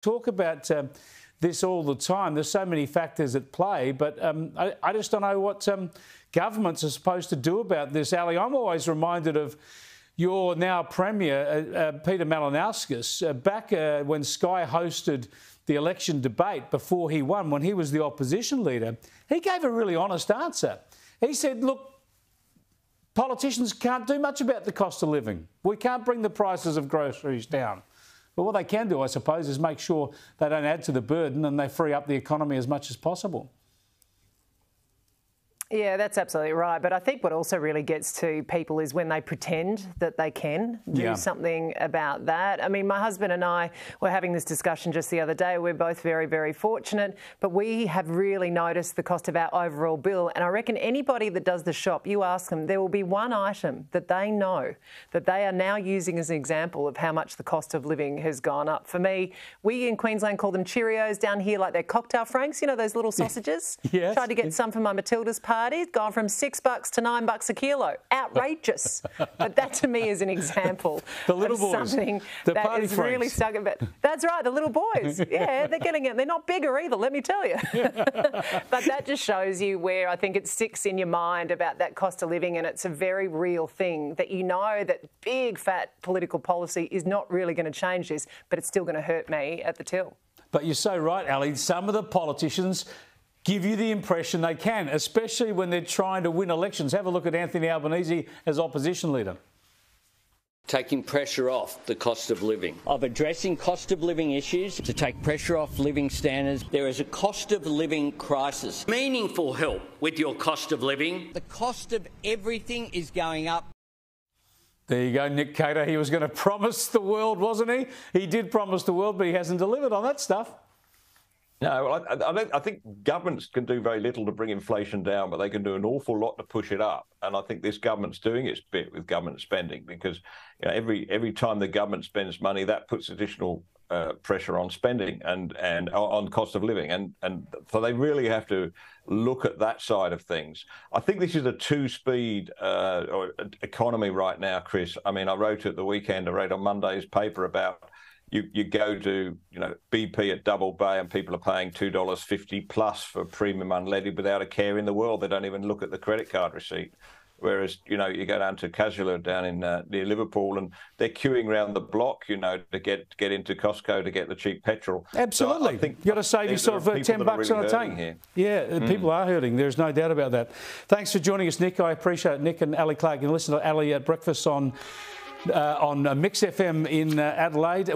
talk about this all the time. There's so many factors at play, but I just don't know what governments are supposed to do about this. Ali, I'm always reminded of your now Premier, Peter Malinauskas, back when Sky hosted the election debate before he won, when he was the opposition leader. He gave a really honest answer. He said, look, politicians can't do much about the cost of living. We can't bring the prices of groceries down. But what they can do, I suppose, is make sure they don't add to the burden and they free up the economy as much as possible. Yeah, that's absolutely right. But I think what also really gets to people is when they pretend that they can do something about that. I mean, my husband and I were having this discussion just the other day. We're both very, very fortunate, but we have really noticed the cost of our overall bill. And I reckon anybody that does the shop, you ask them, there will be one item that they know that they are now using as an example of how much the cost of living has gone up. For me, we in Queensland call them Cheerios. Down here, like they're cocktail franks, you know, those little sausages? Yes. Tried to get some for my Matilda's party. Gone from $6 to $9 a kilo. Outrageous. But that to me is an example the little of boys, something the that party is franks. really stuck in bed. That's right, the little boys. Yeah, they're getting it. They're not bigger either, let me tell you. But that just shows you where I think it sticks in your mind about that cost of living, and it's a very real thing that you know that big fat political policy is not really going to change this, but it's still going to hurt me at the till. But you're so right, Ali. Some of the politicians give you the impression they can, especially when they're trying to win elections. Have a look at Anthony Albanese as opposition leader. Taking pressure off the cost of living, of addressing cost of living issues to take pressure off living standards. There is a cost of living crisis. Meaningful help with your cost of living. The cost of everything is going up. There you go, Nick Cater. He was going to promise the world, wasn't he? He did promise the world, but he hasn't delivered on that stuff. No, I think governments can do very little to bring inflation down, but they can do an awful lot to push it up. And I think this government's doing its bit with government spending, because every time the government spends money, that puts additional pressure on spending and on cost of living. And so they really have to look at that side of things. I think this is a two-speed economy right now, Chris. I mean, I wrote at the weekend, I wrote on Monday's paper about you go to, BP at Double Bay and people are paying $2.50 plus for premium unleaded without a care in the world. They don't even look at the credit card receipt. Whereas, you go down to Casula down in near Liverpool and they're queuing around the block, to get into Costco to get the cheap petrol. Absolutely. So I think you've got to save yourself $10 really on a tank. Here. Yeah, people are hurting. There's no doubt about that. Thanks for joining us, Nick. I appreciate it. Nick and Ali Clark. You can listen to Ali at breakfast on Mix FM in Adelaide.